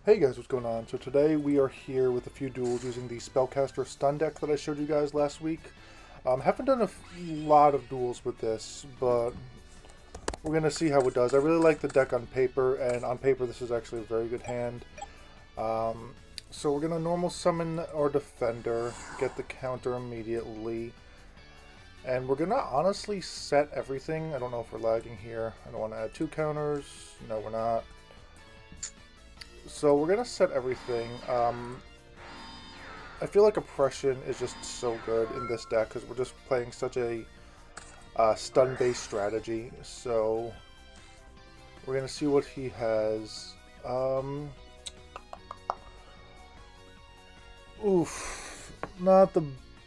Hey guys, what's going on? So today we are here with a few duels using the Spellcaster stun deck that I showed you guys last week. Haven't done a lot of duels with this, but we're going to see how it does. I really like the deck on paper, and on paper this is actually a very good hand. So we're going to normal summon our defender, get the counter immediately, and we're going to honestly set everything. I don't know if we're lagging here. I don't want to add two counters. No, we're not. So we're going to set everything. I feel like Oppression is just so good in this deck because we're just playing such a stun-based strategy. So we're going to see what he has. Oof. Not the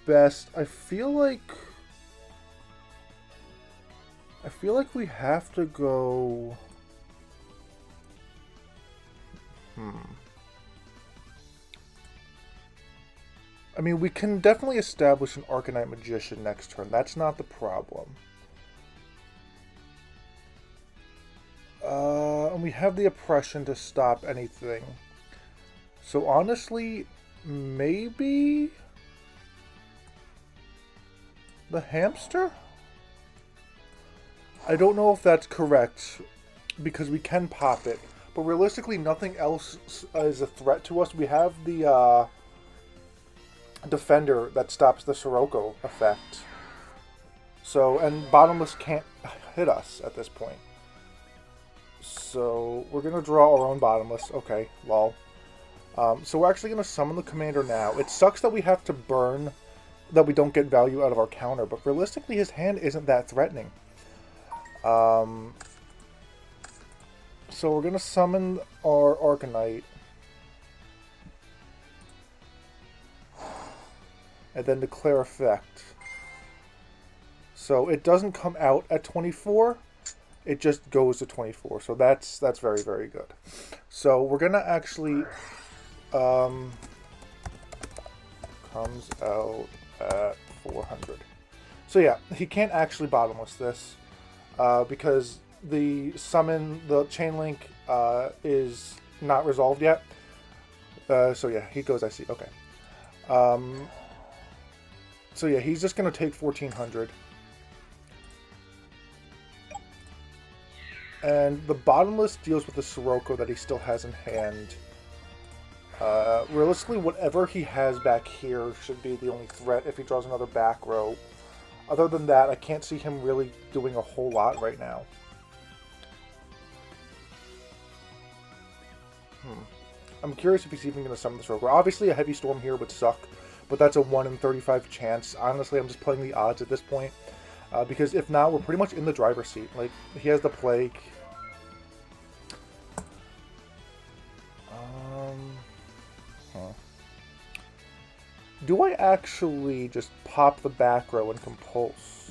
best. I feel like we have to go... I mean, we can definitely establish an Arcanite Magician next turn. That's not the problem. And we have the Oppression to stop anything. So honestly, maybe the Hamster? I don't know if that's correct, because we can pop it. But realistically, nothing else is a threat to us. We have the Defender that stops the Sirocco effect. So, and Bottomless can't hit us at this point. So, we're going to draw our own Bottomless. Okay, lol. So we're actually going to summon the Commander now. It sucks that we have to burn, that we don't get value out of our counter. But realistically, his hand isn't that threatening. So we're going to summon our Arcanite. And then declare effect. So it doesn't come out at 24. It just goes to 24. So that's very, very good. So we're going to actually... comes out at 400. So yeah, he can't actually Bottomless this. Because the summon, the chain link is not resolved yet. So yeah, he goes, I see. Okay. So yeah, he's just going to take 1400. And the Bottomless deals with the Sirocco that he still has in hand. Realistically, whatever he has back here should be the only threat if he draws another back row. Other than that, I can't see him really doing a whole lot right now. I'm curious if he's even going to summon the Sirocco. Obviously, a Heavy Storm here would suck, but that's a 1 in 35 chance. Honestly, I'm just playing the odds at this point. Because if not, we're pretty much in the driver's seat. Like, he has the Plague. Do I actually just pop the back row and compulse?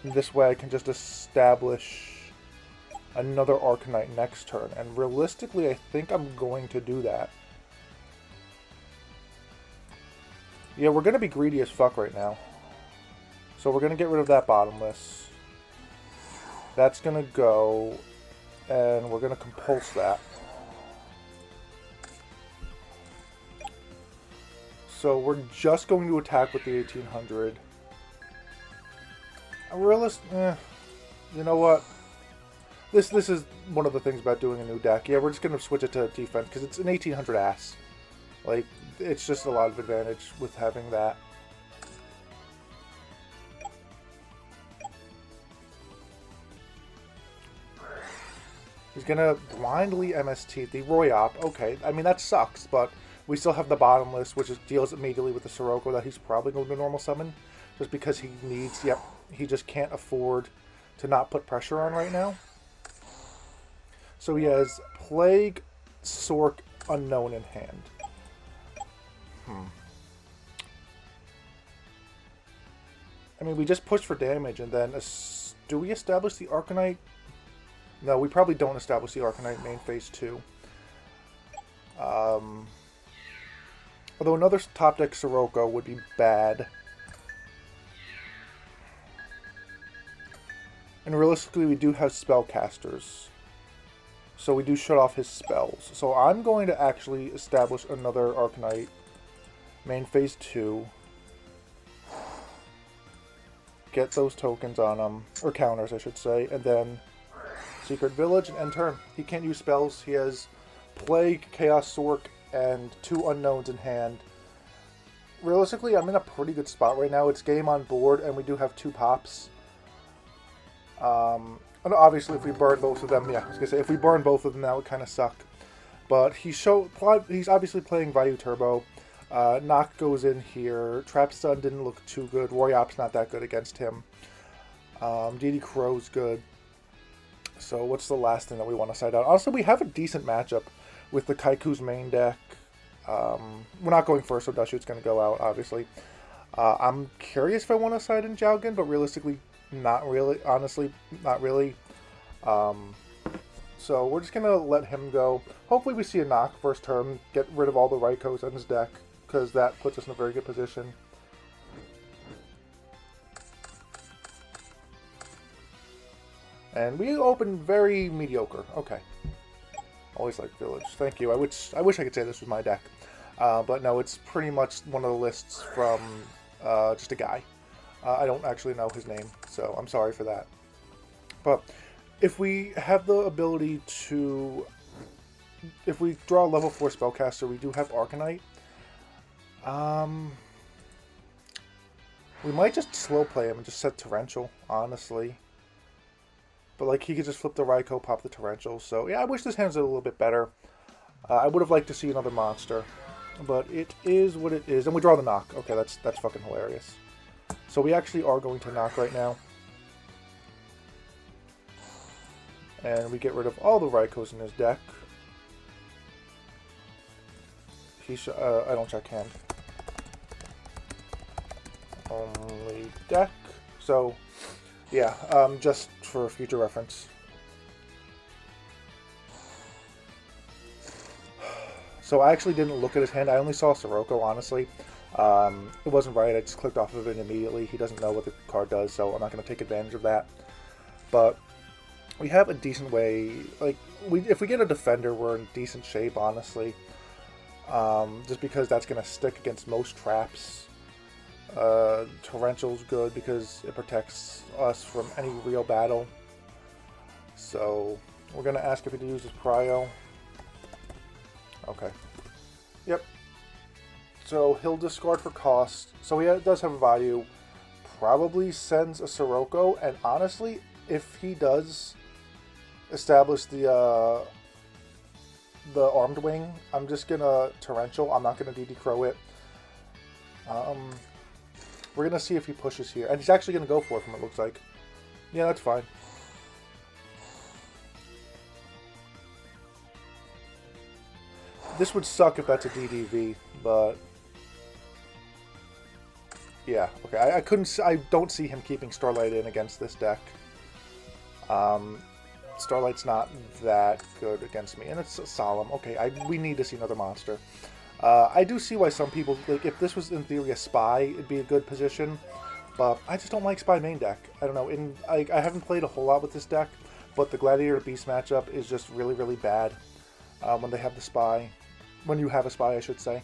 And this way I can just establish another Arcanite next turn. And realistically, I think I'm going to do that. Yeah, we're going to be greedy as fuck right now. So we're going to get rid of that Bottomless. That's going to go. And we're going to compulse that. So we're just going to attack with the 1800. You know what? This is one of the things about doing a new deck. Yeah, we're just going to switch it to defense because it's an 1800 ass. Like, it's just a lot of advantage with having that. He's going to blindly MST the Royop. Okay, I mean, that sucks, but we still have the Bottomless, which deals immediately with the Sirocco that he's probably going to normal summon. Just because he needs, yep, he just can't afford to not put pressure on right now. So he has Plague, Sork, Unknown in hand. I mean, we just pushed for damage, and then... do we establish the Arcanite? No, we probably don't establish the Arcanite main phase 2. Although another top deck Sirocco would be bad. And realistically, we do have Spellcasters. So we do shut off his spells. So I'm going to actually establish another Arcanite. Main phase 2. Get those tokens on him. Or counters, I should say. And then Secret Village and end turn. He can't use spells. He has Plague, Chaos Sork, and 2 unknowns in hand. Realistically, I'm in a pretty good spot right now. It's game on board, and we do have 2 pops. And obviously, if we burn both of them, yeah, I was gonna say if we burn both of them, that would kind of suck. But he's obviously playing Vayu Turbo. Knock goes in here. Trap Stun didn't look too good. Royop's not that good against him. DD Crow's good. So what's the last thing that we want to side out? Also, we have a decent matchup with the Kaiku's main deck. We're not going first, so Dushoot's going to go out, obviously. I'm curious if I want to side in Jowgen, but realistically, not really. Honestly, not really. So we're just going to let him go. Hopefully we see a knock first turn, get rid of all the Raikos on his deck, because that puts us in a very good position. And we open very mediocre. Okay. Always like Village. Thank you. I wish I could say this was my deck. But no, it's pretty much one of the lists from just a guy. I don't actually know his name, so I'm sorry for that. But if we have the ability to... If we draw a level 4 Spellcaster, we do have Arcanite. We might just slow play him and just set Torrential, honestly. But like he could just flip the Raikou, pop the Torrential. So yeah, I wish this hand's a little bit better. I would have liked to see another monster. But it is what it is. And we draw the knock. Okay, that's fucking hilarious. So we actually are going to knock right now. And we get rid of all the Raikous in his deck. I don't check hand. Only deck. So, yeah, just for future reference. So I actually didn't look at his hand. I only saw Sirocco, honestly. It wasn't right. I just clicked off of it immediately. He doesn't know what the card does, so I'm not going to take advantage of that. But we have a decent way. Like, if we get a defender, we're in decent shape, honestly. Just because that's going to stick against most traps. Torrential's good because it protects us from any real battle. So we're going to ask if he to use his Cryo. Okay. Yep. So he'll discard for cost. So he does have a value. Probably sends a Sirocco. And honestly, if he does establish the Armed Wing, I'm just going to Torrential. I'm not going to DD Crow it. We're going to see if he pushes here. And he's actually going to go for it from it looks like. Yeah, that's fine. This would suck if that's a DDV, but yeah, okay. I don't see him keeping Starlight in against this deck. Starlight's not that good against me, and it's Solemn. Okay, we need to see another monster. I do see why some people, like, if this was in theory a Spy, it'd be a good position, but I just don't like Spy main deck. I don't know. I haven't played a whole lot with this deck, but the Gladiator Beast matchup is just really, really bad when they have the Spy. When you have a Spy, I should say.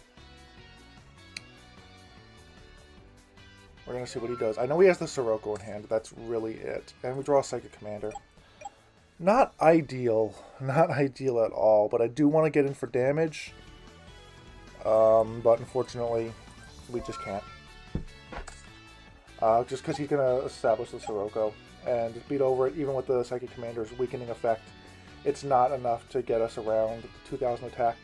We're going to see what he does. I know he has the Sirocco in hand, but that's really it. And we draw a Psychic Commander. Not ideal. Not ideal at all, but I do want to get in for damage. But unfortunately, we just can't. Just because he's going to establish the Sirocco and just beat over it, even with the Psychic Commander's weakening effect. It's not enough to get us around the 2000 attack.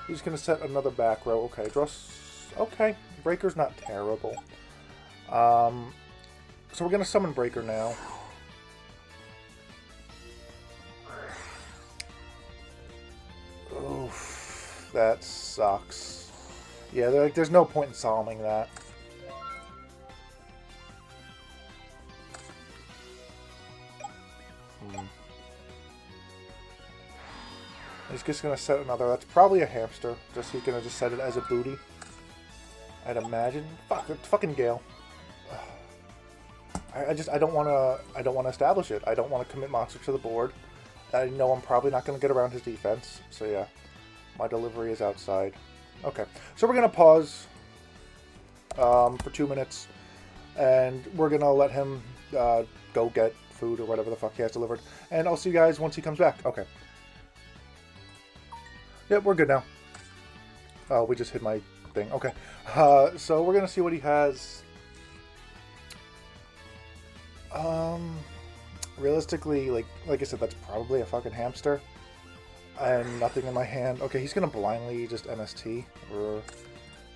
He's going to set another back row. Okay, okay, Breaker's not terrible. So we're going to summon Breaker now. Oof, that sucks. Yeah, there's no point in solving that. He's just going to set another. That's probably a hamster. Just he's going to just set it as a booty. I'd imagine. Fuck, it's fucking Gale. I don't want to establish it. I don't want to commit monster to the board. I know I'm probably not going to get around his defense. So yeah, my delivery is outside. Okay, so we're going to pause for 2 minutes, and we're going to let him go get food or whatever the fuck he has delivered. And I'll see you guys once he comes back. Okay. Yep, we're good now. Oh, we just hit my thing. Okay. So we're going to see what he has. Realistically, like I said, that's probably a fucking hamster. And nothing in my hand. Okay, he's going to blindly just MST. We're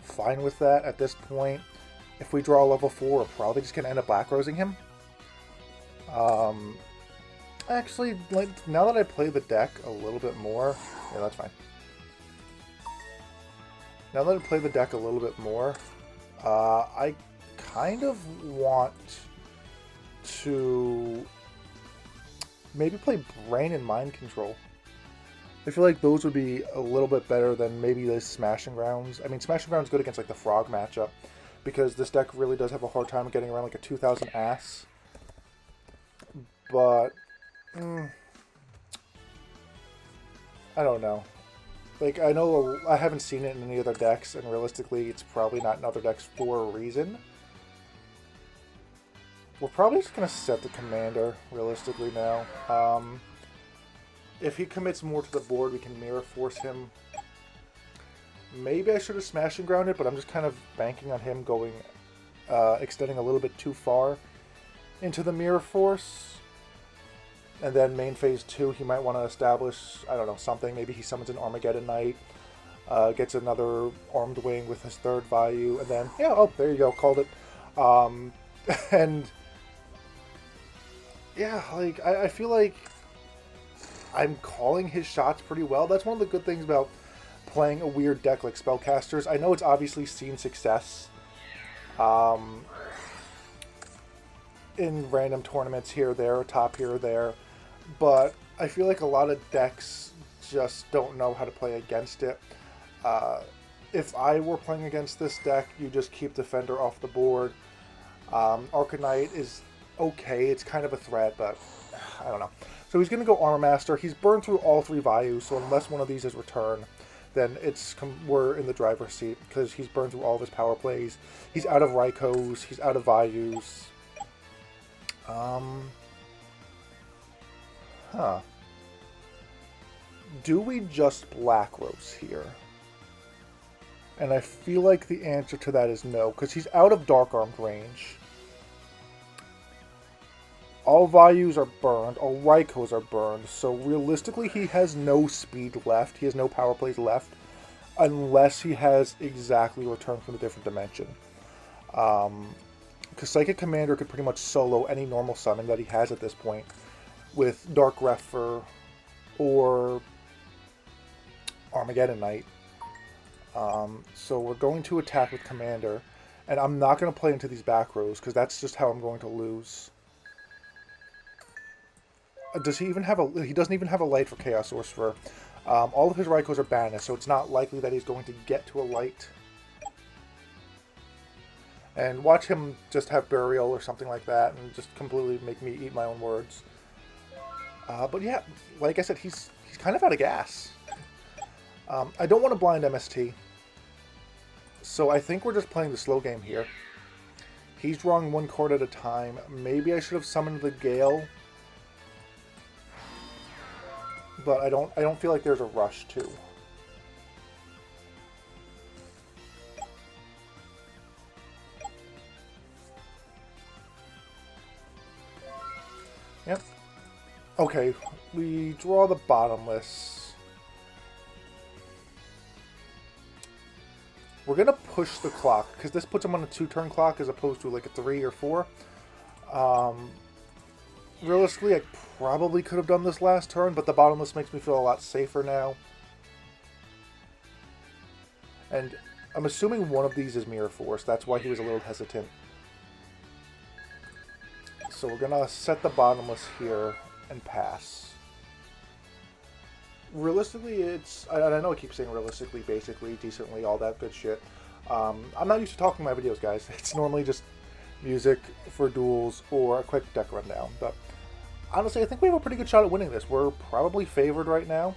fine with that at this point. If we draw level 4, we're probably just going to end up black-rosing him. Actually, like, now that I play the deck a little bit more... Yeah, that's fine. Now that I play the deck a little bit more, I kind of want to maybe play Brain and Mind Control. I feel like those would be a little bit better than maybe the Smashing Grounds. I mean, Smashing Grounds is good against like the Frog matchup, because this deck really does have a hard time getting around like a 2000 ass. But I don't know. Like, I know I haven't seen it in any other decks, and realistically, it's probably not in other decks for a reason. We're probably just going to set the commander, realistically, now. If he commits more to the board, we can Mirror Force him. Maybe I should have Smash and Grounded, but I'm just kind of banking on him going, extending a little bit too far into the Mirror Force. And then main phase 2, he might want to establish, I don't know, something. Maybe he summons an Armageddon Knight, gets another Armed Wing with his 3rd value, and then, yeah, oh, there you go, called it. And, yeah, like, I feel like I'm calling his shots pretty well. That's one of the good things about playing a weird deck like Spellcasters. I know it's obviously seen success in random tournaments here or there, top here or there. But I feel like a lot of decks just don't know how to play against it. If I were playing against this deck, you just keep Defender off the board. Arcanite is okay. It's kind of a threat, but I don't know. So he's going to go Armor Master. He's burned through all 3 values, so unless one of these is returned, then we're in the driver's seat, because he's burned through all of his power plays. He's out of Raikos. He's out of values. Do we just Black Rose here? And I feel like the answer to that is no, because he's out of Dark Armed range. All values are burned, all Raikos are burned, so realistically he has no speed left, he has no power plays left, unless he has exactly returned from a different dimension. Because Psychic Commander could pretty much solo any normal summon that he has at this point with Dark Refer or Armageddon Knight. So we're going to attack with Commander, and I'm not going to play into these back rows because that's just how I'm going to lose. Does he even have a... He doesn't even have a light for Chaos Sorcerer. All of his Raikos are banished, so it's not likely that he's going to get to a light. And watch him just have Burial or something like that and just completely make me eat my own words. But yeah, like I said, he's kind of out of gas. I don't want to blind MST. So I think we're just playing the slow game here. He's drawing 1 card at a time. Maybe I should have summoned the Gale. But I don't feel like there's a rush to. Yep. Okay, we draw the Bottomless. We're going to push the clock, because this puts him on a 2-turn clock as opposed to like a 3 or 4. Realistically, I probably could have done this last turn, but the Bottomless makes me feel a lot safer now. And I'm assuming one of these is Mirror Force. That's why he was a little hesitant. So we're going to set the Bottomless here and pass. Realistically, it's... I know I keep saying realistically, basically, decently, all that good shit. I'm not used to talking in my videos, guys. It's normally just music for duels or a quick deck rundown. But honestly, I think we have a pretty good shot at winning this. We're probably favored right now.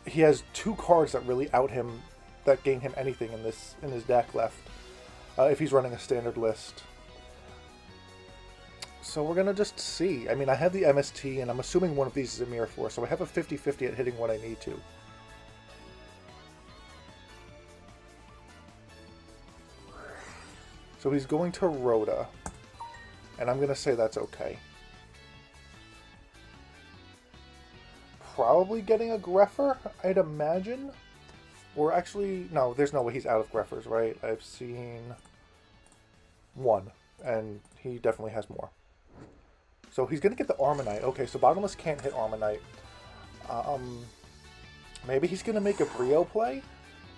He has 2 cards that really out him, that gain him anything in his deck left, if he's running a standard list. So we're gonna just see. I mean, I have the MST, and I'm assuming one of these is a Mirror Force, so I have a 50-50 at hitting what I need to. So he's going to Rhoda, and I'm gonna say that's okay. Probably getting a Greffer, I'd imagine. Or actually, no, there's no way he's out of Greffers, right? I've seen 1, and he definitely has more. So he's going to get the Armonite. Okay, so Bottomless can't hit Armonite. Maybe he's going to make a Brio play,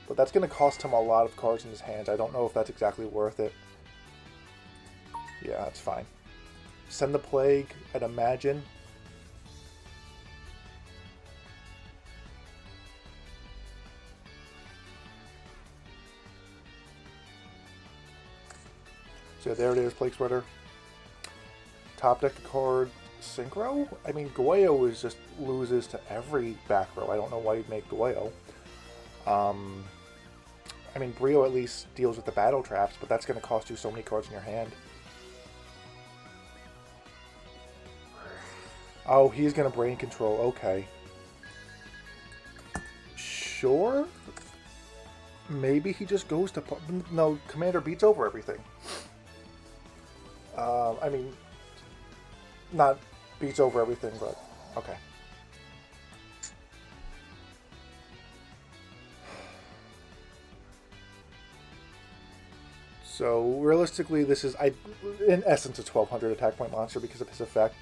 but that's going to cost him a lot of cards in his hands. I don't know if that's exactly worth it. Yeah, that's fine. Send the Plague, I'd imagine. So there it is, Plague Spreader. Top deck card, Synchro? I mean, Yugioh is just loses to every back row. I don't know why you'd make Yugioh. I mean, Brio at least deals with the battle traps, but that's going to cost you so many cards in your hand. Oh, he's going to Brain Control. Okay. Sure? Maybe he just goes to... No, Commander beats over everything. I mean, not beats over everything, but okay. So realistically, this is in essence a 1200 attack point monster because of his effect.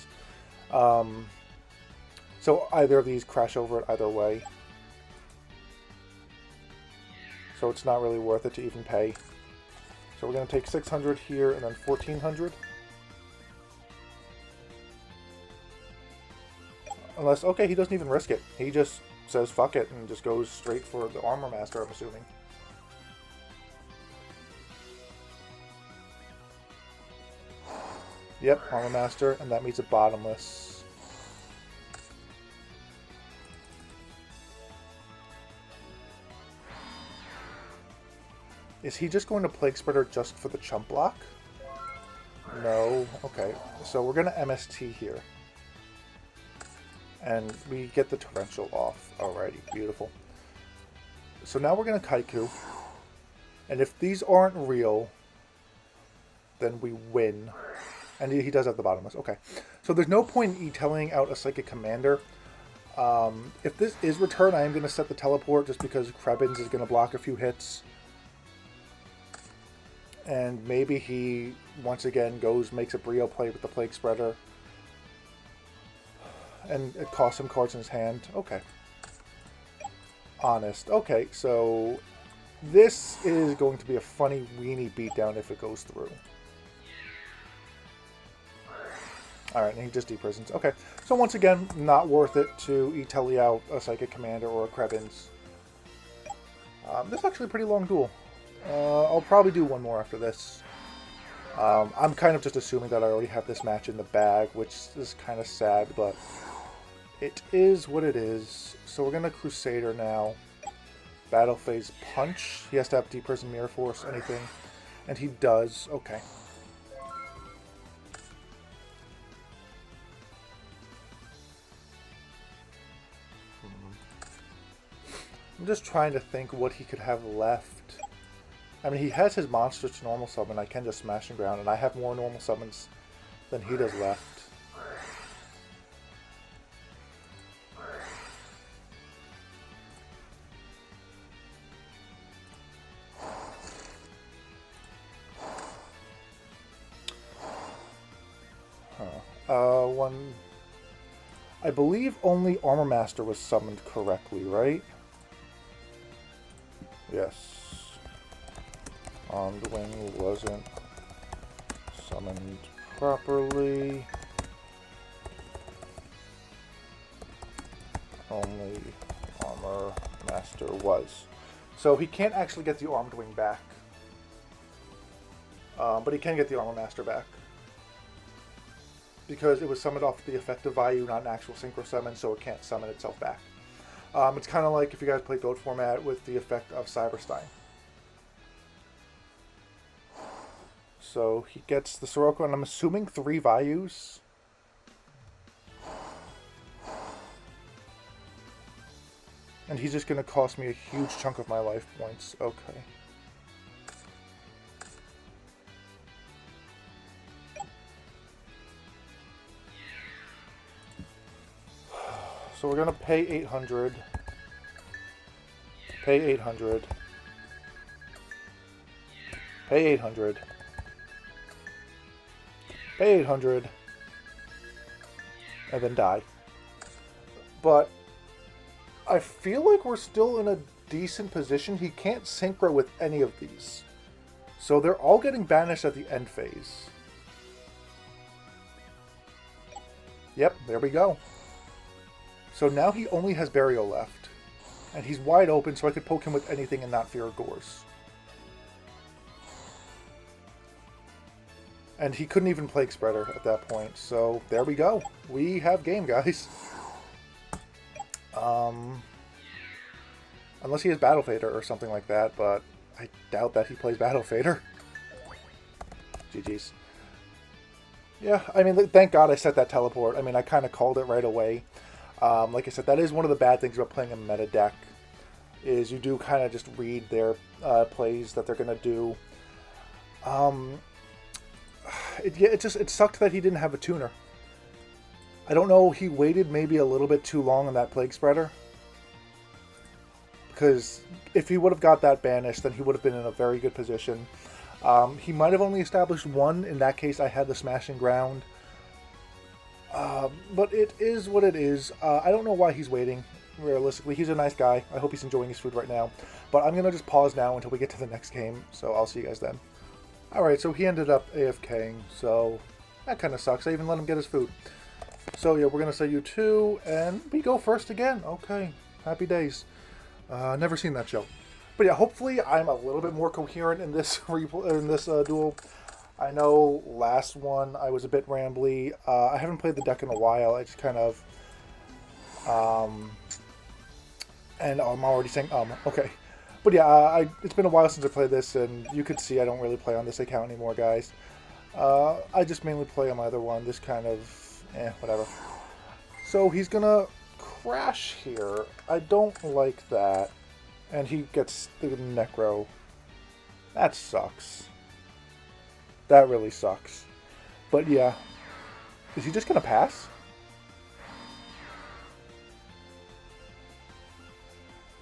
So either of these crash over it either way. So it's not really worth it to even pay. So we're going to take 600 here and then 1400. Unless, okay, he doesn't even risk it. He just says fuck it and just goes straight for the Armor Master, I'm assuming. Yep, Armor Master, and that means a Bottomless. Is he just going to Plague Spreader just for the chump block? No. Okay, so we're going to MST here. And we get the Torrential off. Alrighty, beautiful. So now we're going to Kaiku. And if these aren't real, then we win. And he does have the Bottomless. Okay. So there's no point in E-telling out a Psychic Commander. If this is return, I am going to set the Teleport just because Krebins is going to block a few hits. And maybe he, once again, makes a Brio play with the Plague Spreader. And it costs him cards in his hand. Okay. Honest. Okay, so this is going to be a funny weenie beatdown if it goes through. Alright, and he just deprisons. Okay, so once again, not worth it to E-telly out a Psychic Commander or a Krebins. This is actually a pretty long duel. I'll probably do one more after this. I'm kind of just assuming that I already have this match in the bag, which is kind of sad, but it is what it is. So we're going to Crusader now. Battle Phase Punch. He has to have Deep Prison Mirror Force, anything. And he does. Okay. I'm just trying to think what he could have left. I mean, he has his monsters to normal summon. I can just smash and ground, and I have more normal summons than he does left. I believe only Armor Master was summoned correctly, right? Yes. Armed Wing wasn't summoned properly. Only Armor Master was. So he can't actually get the Armed Wing back. But he can get the Armor Master back. Because it was summoned off the effective value, not an actual synchro summon, so it can't summon itself back. It's kind of like if you guys play Goat format with the effect of Cyberstein. So he gets the Sirocco, and I'm assuming 3 values. And he's just going to cost me a huge chunk of my life points. Okay. So we're going to pay 800. Pay 800. Pay 800. Pay 800. And then die. But I feel like we're still in a decent position. He can't synchro with any of these. So they're all getting banished at the end phase. Yep, there we go. So now he only has Burial left. And he's wide open, so I could poke him with anything and not fear Gores. And he couldn't even Plague Spreader at that point. So there we go. We have game, guys. Unless he has Battle Fader or something like that, but I doubt that he plays Battle Fader. GG's. Yeah, I mean, thank God I set that teleport. I mean, I kind of called it right away. Like I said, that is one of the bad things about playing a meta deck, is you do kind of just read their plays that they're going to do. It sucked that he didn't have a tuner. I don't know, he waited maybe a little bit too long on that Plague Spreader. Because if he would have got that banished, then he would have been in a very good position. He might have only established 1. In that case, I had the Smashing Ground. But it is what it is. I don't know why he's waiting, realistically. He's a nice guy. I hope he's enjoying his food right now. But I'm going to just pause now until we get to the next game. So I'll see you guys then. Alright, so he ended up AFKing. So that kind of sucks. I even let him get his food. So yeah, we're going to say you 2, and we go first again. Okay, happy days. Never seen that show. But yeah, hopefully I'm a little bit more coherent in this duel. I know last one I was a bit rambly. I haven't played the deck in a while. I just kind of... and I'm already saying okay. But yeah, it's been a while since I played this, and you could see I don't really play on this account anymore, guys. I just mainly play on my other one. This kind of... whatever. So he's gonna crash here. I don't like that. And he gets the Necro. That sucks. That really sucks. But yeah. Is he just gonna pass?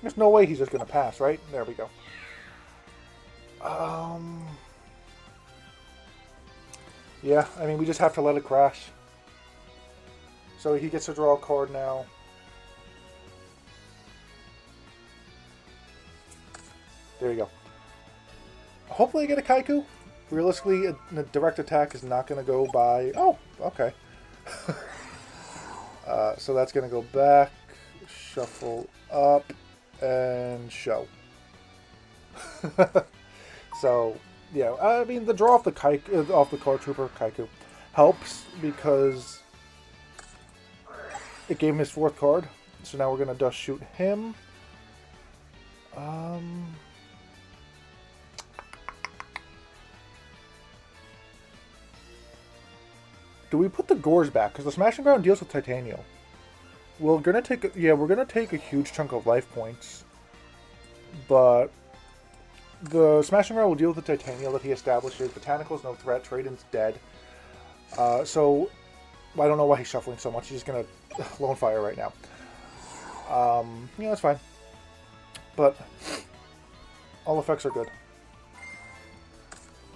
There's no way he's just gonna pass, right? There we go. Yeah, I mean, we just have to let it crash. So he gets to draw a card now. There you go. Hopefully I get a Kaiku. Realistically, a direct attack is not going to go by... Oh, okay. So that's going to go back, shuffle up, and show. So, yeah, I mean, the draw off the Card Trooper Kaiku helps because it gave him his 4th card. So now we're going to dust shoot him. Do we put the Gores back? Because the Smashing Ground deals with Titanial. We're gonna take a huge chunk of life points. But the Smashing Ground will deal with the Titanial that he establishes. Botanical's no threat. Traden's dead. So I don't know why he's shuffling so much. He's just gonna Lone Fire right now. Yeah, that's fine. But all effects are good.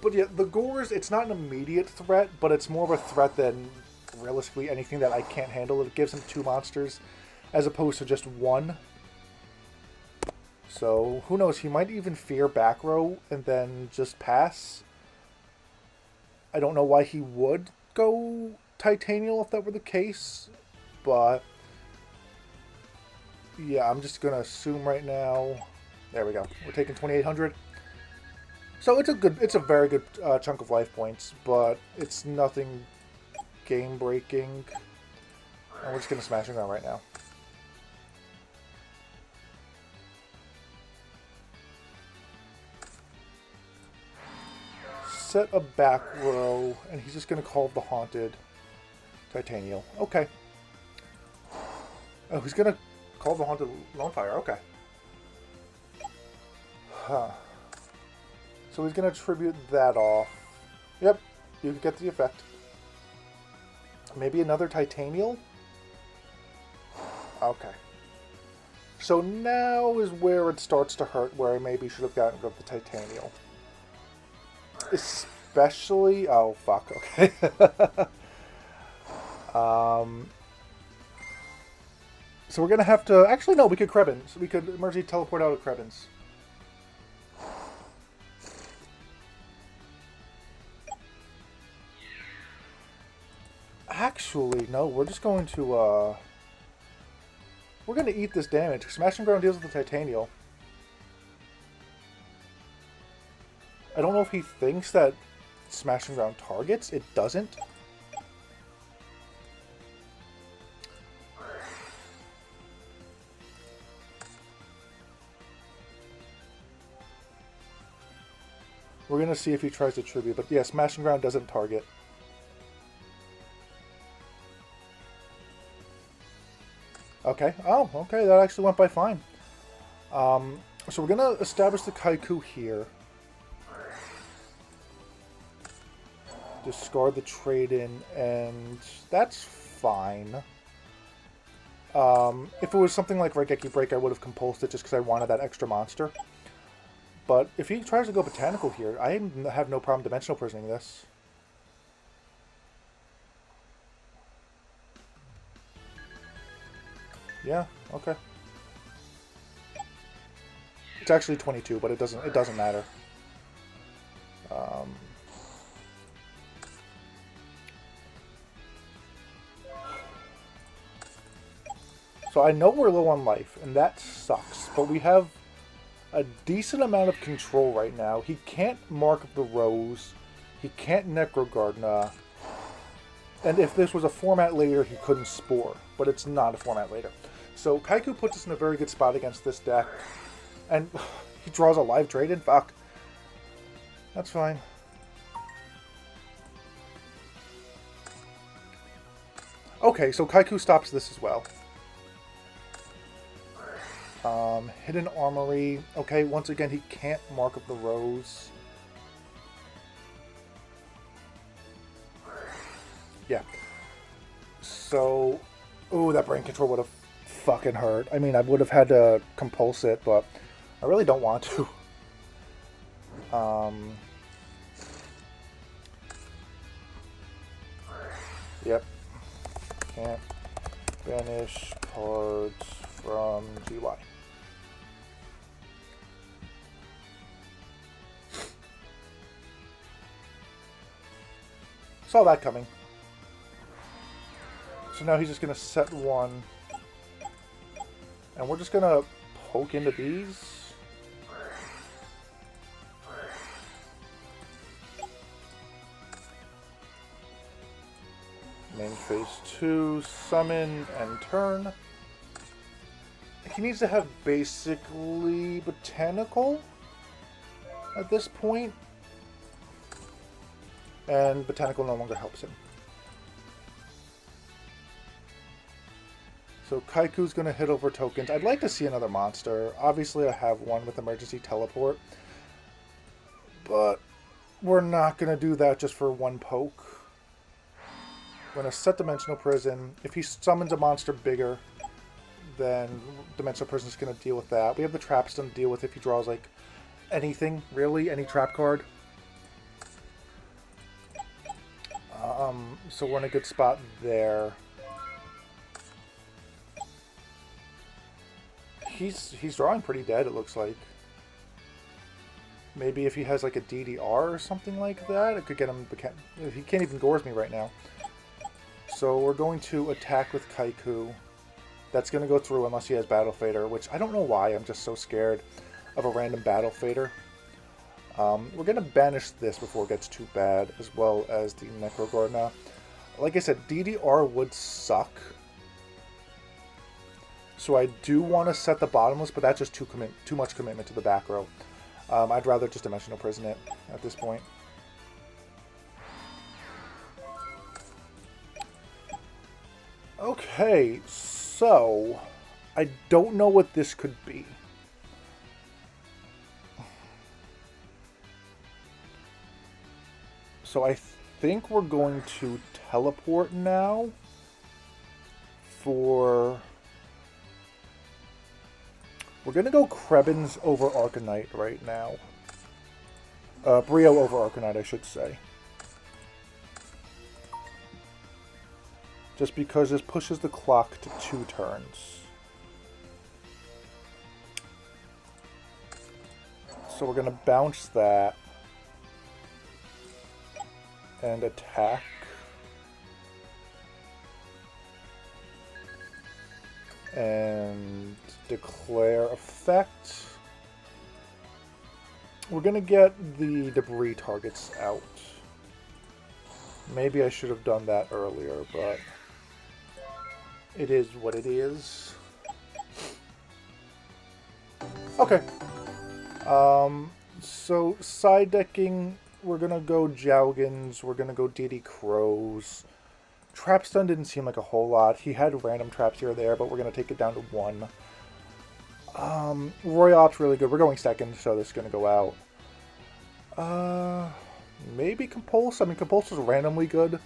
But yeah, the Gores, it's not an immediate threat, but it's more of a threat than realistically anything that I can't handle. It gives him 2 monsters as opposed to just 1. So who knows, he might even fear back row and then just pass. I don't know why he would go Titanial if that were the case, but yeah, I'm just going to assume right now. There we go. We're taking 2,800. So it's a very good chunk of life points, but it's nothing game-breaking. And we're just going to Smashing Ground right now. Set a back row, and he's just going to call the Haunted Titanial. Okay. Oh, he's going to call the Haunted Lone Fire. Okay. Huh. So he's going to tribute that off. Yep, you can get the effect. Maybe another Titanial? Okay. So now is where it starts to hurt, where I maybe should have gotten rid of the Titanial. Especially... Oh, fuck. Okay. So we're going to have to... Actually, no, we could Krebins. We could emergency teleport out of Krebins. Actually, no, we're just going to... We're going to eat this damage. Smashing Ground deals with the Titanial. I don't know if he thinks that Smashing Ground targets. It doesn't. We're going to see if he tries to tribute. But yeah, Smashing Ground doesn't target. Okay. Oh, okay. That actually went by fine. So we're going to establish the Kaiku here. Discard the trade-in, and that's fine. If it was something like Raigeki Break, I would have compulsed it just because I wanted that extra monster. But if he tries to go Botanical here, I have no problem Dimensional Prisoning this. Yeah, okay. It's actually 22, but it doesn't matter. So I know we're low on life, and that sucks, but we have a decent amount of control right now. He can't Mark of the Rose, he can't Necrogardna, and if this was a format later, he couldn't Spore, but it's not a format later. So Kaiku puts us in a very good spot against this deck, and he draws a live trade-in? Fuck. That's fine. Okay, so Kaiku stops this as well. Hidden Armory. Okay, once again, he can't Mark of the Rose. Yeah. So... Ooh, that Brain Control would have fucking hurt. I mean, I would have had to compulse it, but I really don't want to. Yep. Can't banish cards from GY. Saw that coming. So now he's just going to set one. And we're just going to poke into these. Main phase 2, summon and turn. He needs to have basically Botanical at this point. And Botanical no longer helps him. So Kaiku's going to hit over tokens. I'd like to see another monster. Obviously I have one with Emergency Teleport. But we're not going to do that just for one poke. We're going to set Dimensional Prison. If he summons a monster bigger, then Dimensional Prison is going to deal with that. We have the Trapstone to deal with if he draws like anything, really, any trap card. So we're in a good spot there. He's drawing pretty dead, it looks like. Maybe if he has like a DDR or something like that, it could get him... He can't even Gores me right now. So we're going to attack with Kaiku. That's going to go through unless he has Battle Fader, which I don't know why. I'm just so scared of a random Battle Fader. We're going to banish this before it gets too bad, as well as the Necrogorna. Like I said, DDR would suck. So I do want to set the bottomless, but that's just too much commitment to the back row. I'd rather just Dimensional Prison it at this point. Okay, so I don't know what this could be. So I think we're going to teleport now for... We're going to go Krebins over Arcanite right now. Brio over Arcanite, I should say. Just because this pushes the clock to 2 turns. So we're going to bounce that. And attack. And declare effect. We're going to get the debris targets out. Maybe I should have done that earlier, but it is what it is. Okay. So side decking, we're going to go Jougins, we're going to go DD Crows. Trap stun didn't seem like a whole lot. He had random traps here or there, but we're going to take it down to 1. Royop's really good. We're going second, so this is going to go out. Maybe Compulse. I mean, Compulse is randomly good.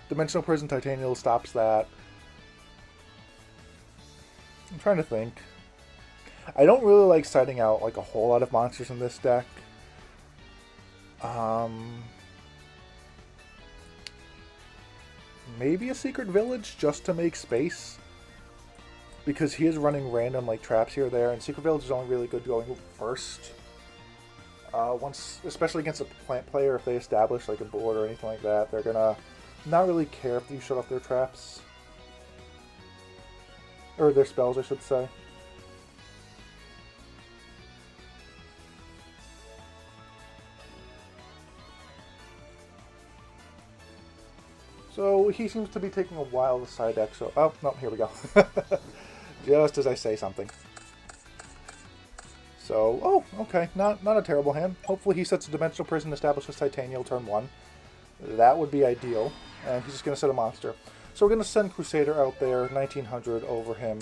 Dimensional Prison Titanial stops that. I'm trying to think. I don't really like siding out like a whole lot of monsters in this deck. Maybe a Secret Village just to make space. Because he is running random like traps here or there, and Secret Village is only really good going first. Once, especially against a plant player, if they establish like a board or anything like that, they're gonna not really care if you shut off their traps. Or their spells, I should say. So he seems to be taking a while to side deck, so... Oh, no, here we go. Just as I say something. So, oh, okay, not a terrible hand. Hopefully he sets a Dimensional Prison, establishes Titanial turn 1. That would be ideal. And he's just going to set a monster. So we're going to send Crusader out there, 1900 over him.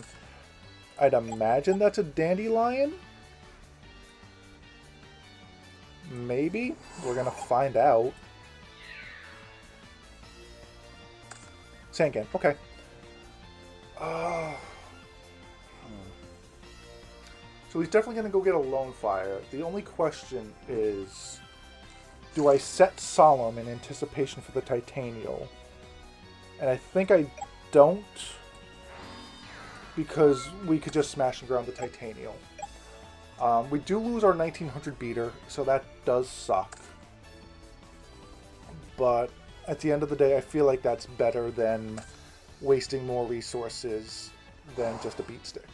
I'd imagine that's a Dandelion? Maybe? We're going to find out. Sangan, okay. So he's definitely going to go get a Lone Fire. The only question is, do I set Solemn in anticipation for the Titanial? And I think I don't, because we could just smash and ground the Titanial. We do lose our 1900 beater, so that does suck. But at the end of the day, I feel like that's better than wasting more resources than just a beat stick.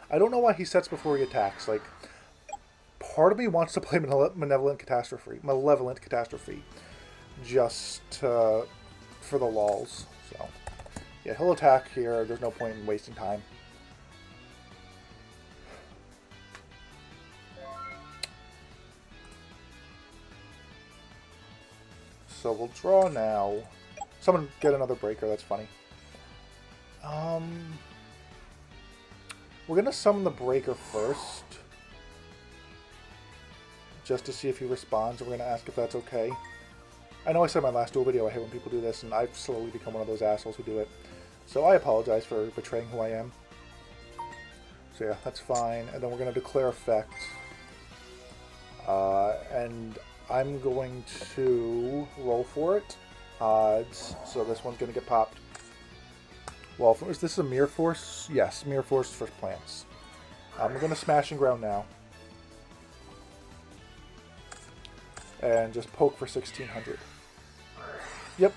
I don't know why he sets before he attacks. Like, part of me wants to play Malevolent Catastrophe, just for the lulz. So, yeah, he'll attack here. There's no point in wasting time. So we'll draw now. Someone get another breaker. That's funny. We're going to summon the breaker first. Just to see if he responds. We're going to ask if that's okay. I know I said in my last duel video I hate when people do this, and I've slowly become one of those assholes who do it. So I apologize for betraying who I am. So yeah, that's fine. And then we're going to declare effect. And I'm going to roll for it. Odds. So this one's going to get popped. Well, is this a Mirror Force? Yes, Mirror Force for plants. We're going to smash and ground now. And just poke for 1600. Yep.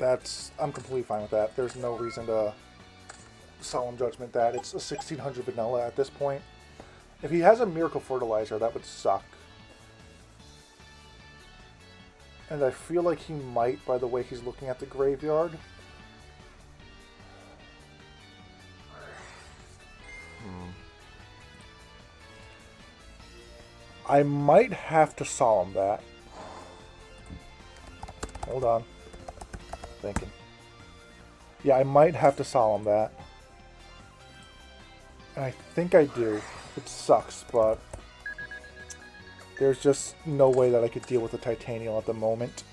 I'm completely fine with that. There's no reason to Solemn Judgment that. It's a 1600 vanilla at this point. If he has a Miracle Fertilizer, that would suck. And I feel like he might by the way he's looking at the graveyard. I might have to Solemn that. Hold on. Thinking. Yeah, I might have to Solemn that. And I think I do. It sucks, but there's just no way that I could deal with the Titanial at the moment.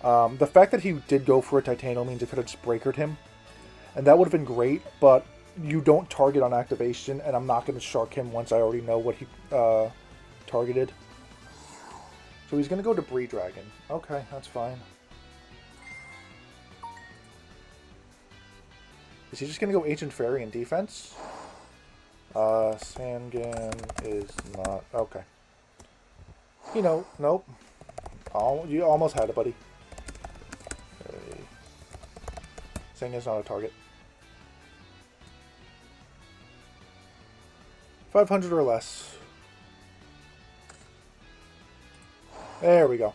The fact that he did go for a Titanial means it could have just breakered him. And that would have been great, but you don't target on activation, and I'm not going to Shark him once I already know what he targeted. So he's going to go Debris Dragon. Okay, that's fine. Is he just going to go Ancient Fairy in defense? Sangan is not... Okay. You know, nope. Oh, you almost had it, buddy. Okay. Sangan's not a target. 500 or less. There we go.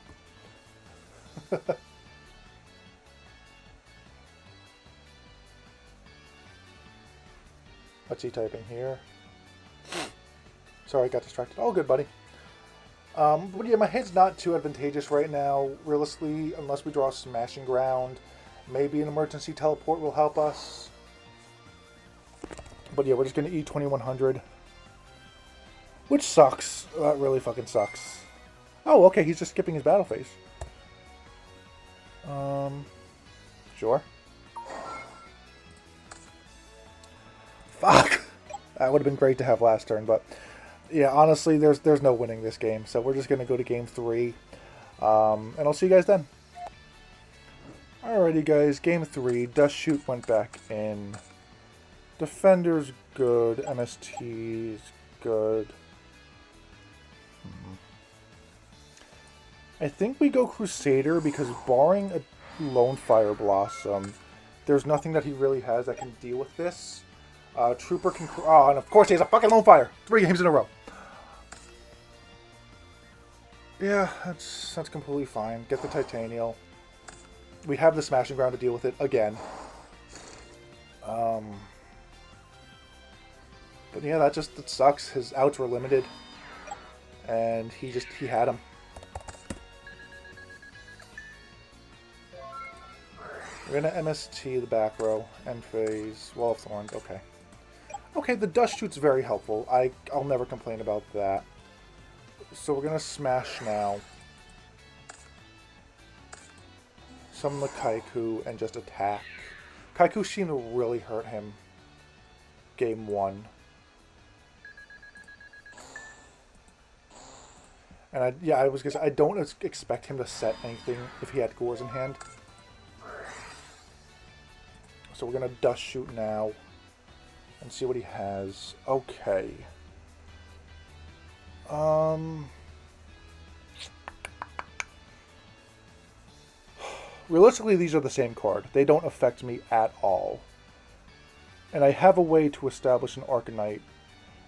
What's he typing here? Sorry, I got distracted. Oh, good, buddy. But yeah, my head's not too advantageous right now. Realistically, unless we draw a Smashing Ground, maybe an Emergency Teleport will help us. But yeah, we're just going to eat 2100. Which sucks. That really fucking sucks. Oh, okay, he's just skipping his battle phase. Sure. Fuck! That would have been great to have last turn, but yeah, honestly, there's no winning this game, so we're just going to go to game 3, and I'll see you guys then. Alrighty, guys, game 3, Dust Shoot went back in. Defender's good, MST's good. I think we go Crusader because barring a Lone Fire Blossom, there's nothing that he really has that can deal with this. Trooper can... Oh, and of course he has a fucking Lone Fire! 3 games in a row. Yeah, that's completely fine. Get the Titanial. We have the Smashing Ground to deal with it again. But yeah, that sucks. His outs were limited. And he had him. We're going to MST the back row, end phase, Wall of Thorns, okay. Okay, the Dust Shoot's very helpful. I'll never complain about that. So we're going to smash now. Summon the Kaiku and just attack. Kaiku seemed to really hurt him. Game 1. And I was gonna say, I don't expect him to set anything if he had Gores in hand. So we're going to Dust Shoot now and see what he has. Okay. Realistically, these are the same card. They don't affect me at all. And I have a way to establish an Arcanite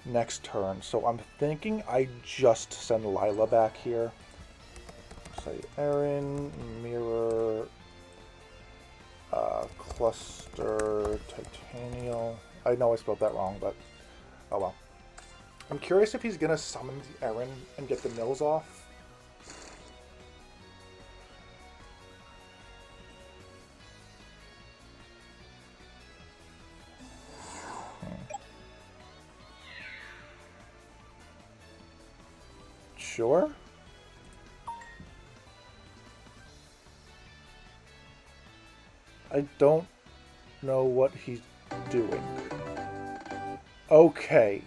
next turn. So I'm thinking I just send Lila back here. Say Aaron, Mirror... Cluster, Titanial. I know I spelled that wrong, but oh well. I'm curious if he's gonna summon the Aaron and get the mills off. Sure. I don't know what he's doing. Okay.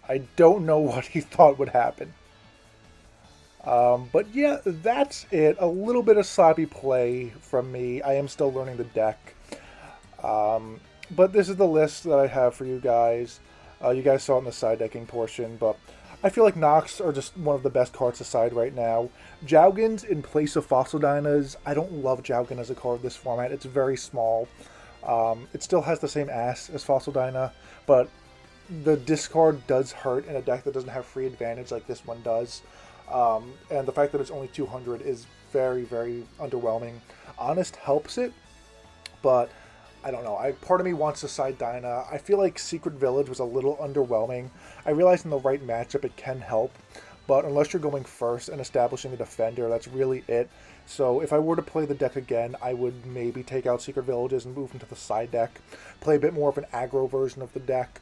I don't know what he thought would happen. But yeah, that's it. A little bit of sloppy play from me. I am still learning the deck. But this is the list that I have for you guys. You guys saw it in the side decking portion, but I feel like Nox are just one of the best cards to side right now. Jougans in place of Fossil Dynas. I don't love Jougan as a card this format. It's very small. It still has the same ass as Fossil Dyna, but the discard does hurt in a deck that doesn't have free advantage like this one does. And the fact that it's only 200 is very, very underwhelming. Honest helps it, but I don't know. Part of me wants to side Dyna. I feel like Secret Village was a little underwhelming. I realize in the right matchup it can help, but unless you're going first and establishing a defender, that's really it. So if I were to play the deck again, I would maybe take out Secret Villages and move into the side deck. Play a bit more of an aggro version of the deck.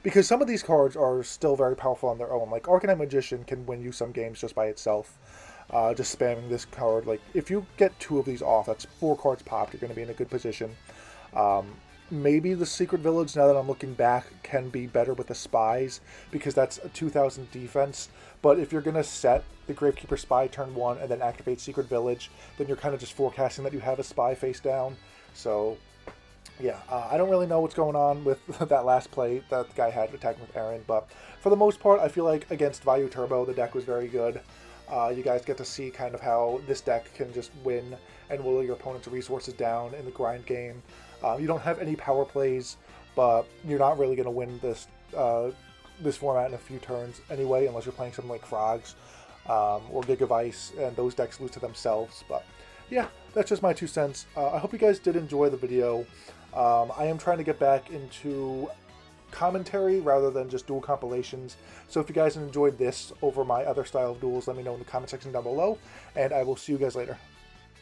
Because some of these cards are still very powerful on their own. Like Arcanine Magician can win you some games just by itself. Just spamming this card. Like, if you get 2 of these off, that's 4 cards popped, you're going to be in a good position. Maybe the Secret Village, now that I'm looking back, can be better with the Spies, because that's a 2,000 defense. But if you're going to set the Gravekeeper Spy turn 1 and then activate Secret Village, then you're kind of just forecasting that you have a Spy face down. So, yeah, I don't really know what's going on with that last play that the guy had attacking with Aaron, but for the most part, I feel like against Vayu Turbo, the deck was very good. You guys get to see kind of how this deck can just win and whittle your opponent's resources down in the grind game. You don't have any power plays, but you're not really going to win this format in a few turns anyway, unless you're playing something like Frogs or Gigavice, and those decks lose to themselves. But yeah, that's just my 2 cents. I hope you guys did enjoy the video. I am trying to get back into commentary rather than just duel compilations. So if you guys enjoyed this over my other style of duels, let me know in the comment section down below, and I will see you guys later.